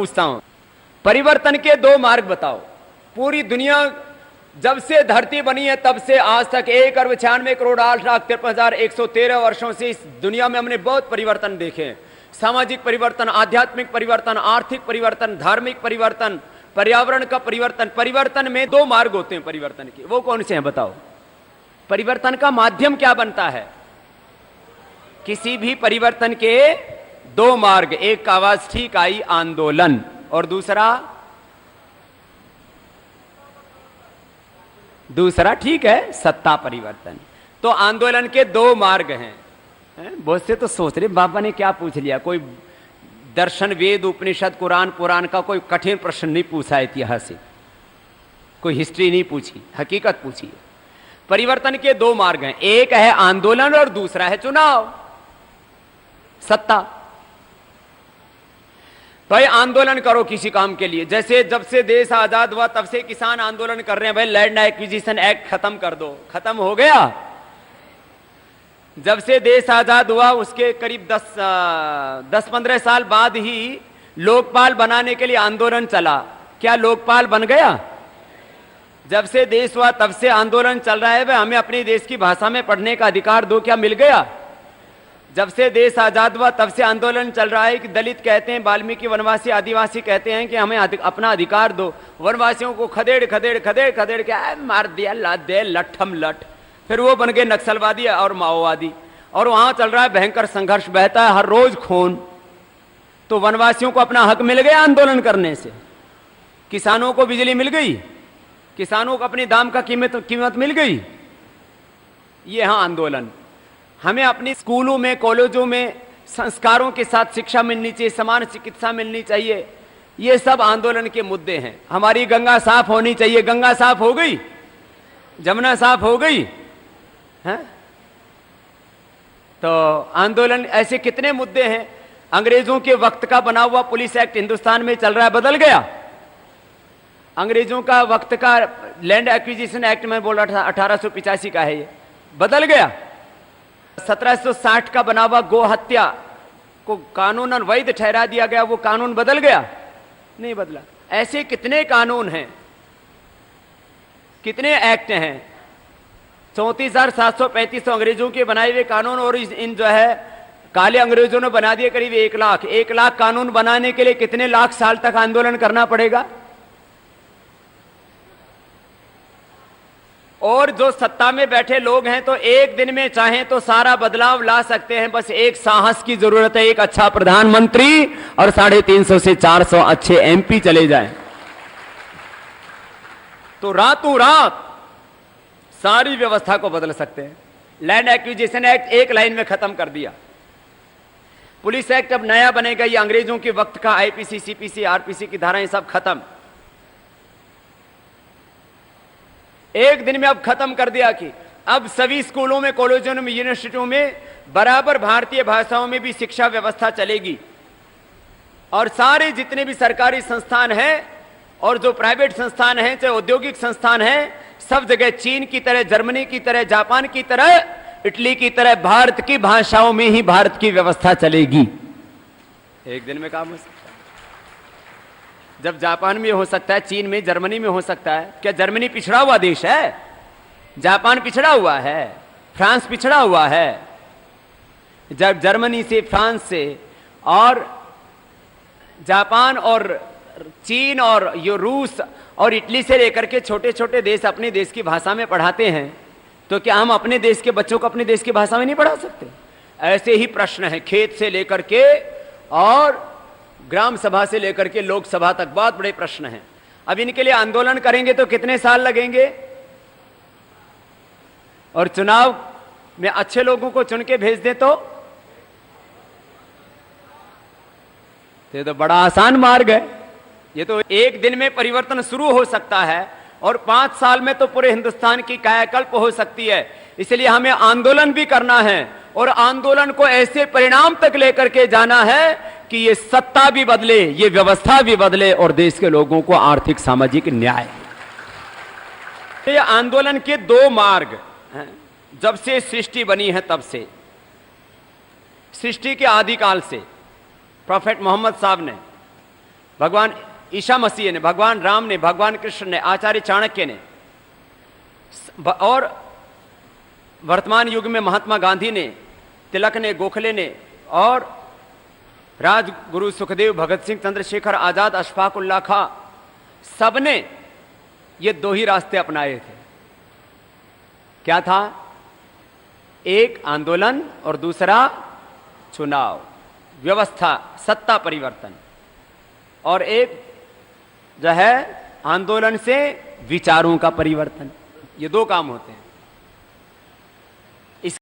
पूछता हूं, परिवर्तन के दो मार्ग बताओ। पूरी दुनिया जब से धरती बनी है तब से आज तक 1,96,8,53,113 वर्षों से इस दुनिया में हमने बहुत परिवर्तन देखे हैं। सामाजिक परिवर्तन, आध्यात्मिक परिवर्तन, आर्थिक परिवर्तन, धार्मिक परिवर्तन, पर्यावरण का परिवर्तन। परिवर्तन में दो मार्ग होते हैं परिवर्तन के, वो कौन से हैं बताओ? परिवर्तन का माध्यम क्या बनता है? किसी भी परिवर्तन के दो मार्ग, एक का आवाज ठीक आई आंदोलन, और दूसरा ठीक है सत्ता परिवर्तन। तो आंदोलन के दो मार्ग हैं। बहुत से तो सोच रहे बाबा ने क्या पूछ लिया, कोई दर्शन, वेद, उपनिषद, कुरान, पुराण का कोई कठिन प्रश्न नहीं पूछा, इतिहास से कोई हिस्ट्री नहीं पूछी, हकीकत पूछी है। परिवर्तन के दो मार्ग हैं, एक है आंदोलन और दूसरा है चुनाव, सत्ता। तो ये आंदोलन करो किसी काम के लिए, जैसे जब से देश आजाद हुआ तब से किसान आंदोलन कर रहे हैं, भाई लैंड एक्विजिशन एक्ट खत्म कर दो, खत्म हो गया। जब से देश आजाद हुआ उसके करीब 10-15 साल बाद ही लोकपाल बनाने के लिए आंदोलन चला, क्या लोकपाल बन गया? जब से देश हुआ तब से आंदोलन चल रहा है, भाई हमें अपने देश की भाषा में पढ़ने का अधिकार दो, क्या मिल गया? जब से देश आजाद हुआ तब से आंदोलन चल रहा है कि दलित कहते हैं, वाल्मीकि, वनवासी, आदिवासी कहते हैं कि हमें अपना अधिकार दो। वनवासियों को खदेड़ के मार दिया, लाद दे, लट्ठम लट, फिर वो बन गए नक्सलवादी और माओवादी, और वहां चल रहा है भयंकर संघर्ष, बहता है हर रोज खून। तो वनवासियों को अपना हक मिल गया आंदोलन करने से, किसानों को बिजली मिल गई, किसानों को अपनी दाम का कीमत मिल गई। ये हाँ आंदोलन। हमें अपनी स्कूलों में, कॉलेजों में संस्कारों के साथ शिक्षा मिलनी चाहिए, समान चिकित्सा मिलनी चाहिए। ये सब आंदोलन के मुद्दे हैं। हमारी गंगा साफ होनी चाहिए, गंगा साफ हो गई, जमुना साफ हो गई है? तो आंदोलन, ऐसे कितने मुद्दे हैं। अंग्रेजों के वक्त का बना हुआ पुलिस एक्ट हिंदुस्तान में चल रहा है, बदल गया। अंग्रेजों का वक्त का लैंड एक्विजिशन एक्ट में बोल रहा था 1885 का है, ये बदल गया। 1760 का बना हुआ गो हत्या को कानूनन वैध ठहरा दिया गया, वो कानून बदल गया? नहीं बदला। ऐसे कितने कानून हैं, कितने एक्ट हैं। 34,735 अंग्रेजों के बनाए हुए कानून, और इन जो है काले अंग्रेजों ने बना दिए करीब 1 लाख। 1 लाख कानून बनाने के लिए कितने लाख साल तक आंदोलन करना पड़ेगा? और जो सत्ता में बैठे लोग हैं तो एक दिन में चाहें तो सारा बदलाव ला सकते हैं, बस एक साहस की जरूरत है, एक अच्छा प्रधानमंत्री और 350 से 400 अच्छे एमपी चले जाएं, तो रातों रात सारी व्यवस्था को बदल सकते हैं। लैंड एक्विजिशन एक्ट एक लाइन में खत्म कर दिया। पुलिस एक्ट अब नया बनेगा, ये अंग्रेजों के वक्त का आईपीसी, सीपीसी, आरपीसी की धाराएं सब खत्म, एक दिन में अब खत्म कर दिया कि अब सभी स्कूलों में, कॉलेजों में, यूनिवर्सिटियों में बराबर भारतीय भाषाओं में भी शिक्षा व्यवस्था चलेगी। और सारे जितने भी सरकारी संस्थान हैं और जो प्राइवेट संस्थान हैं, चाहे औद्योगिक संस्थान हैं, सब जगह चीन की तरह, जर्मनी की तरह, जापान की तरह, इटली की तरह भारत की भाषाओं में ही भारत की व्यवस्था चलेगी। एक दिन में काम हो सकता है। जब जापान में हो सकता है, चीन में, जर्मनी में हो सकता है, क्या जर्मनी पिछड़ा हुआ देश है? जापान पिछड़ा हुआ है, फ्रांस पिछड़ा हुआ है। जब जर्मनी से, फ्रांस से और जापान और चीन और ये रूस और इटली से लेकर के छोटे छोटे देश अपने देश की भाषा में पढ़ाते हैं, तो क्या हम अपने देश के बच्चों को अपने देश की भाषा में नहीं पढ़ा सकते? ऐसे ही प्रश्न है, खेत से लेकर के और ग्राम सभा से लेकर के लोकसभा तक बहुत बड़े प्रश्न हैं। अब इनके लिए आंदोलन करेंगे तो कितने साल लगेंगे? और चुनाव में अच्छे लोगों को चुन के भेज दे तो ये तो बड़ा आसान मार्ग है। ये तो एक दिन में परिवर्तन शुरू हो सकता है और 5 साल में तो पूरे हिंदुस्तान की कायाकल्प हो सकती है। इसलिए हमें आंदोलन भी करना है और आंदोलन को ऐसे परिणाम तक लेकर के जाना है कि ये सत्ता भी बदले, ये व्यवस्था भी बदले और देश के लोगों को आर्थिक सामाजिक न्याय। ये आंदोलन के 2 मार्ग हैं। जब से सृष्टि बनी है तब से, सृष्टि के आदिकाल से, प्रॉफेट मोहम्मद साहब ने भगवान ईसा मसीह ने, भगवान राम ने, भगवान कृष्ण ने, आचार्य चाणक्य ने, और वर्तमान युग में महात्मा गांधी ने, तिलक ने, गोखले ने, और राजगुरु सुखदेव, भगत सिंह, चंद्रशेखर आजाद, अशफाक उल्लाह खां, सबने ये दो ही रास्ते अपनाए थे। क्या था? एक आंदोलन और दूसरा चुनाव, व्यवस्था, सत्ता परिवर्तन। और एक जो है आंदोलन से विचारों का परिवर्तन। ये दो काम होते हैं।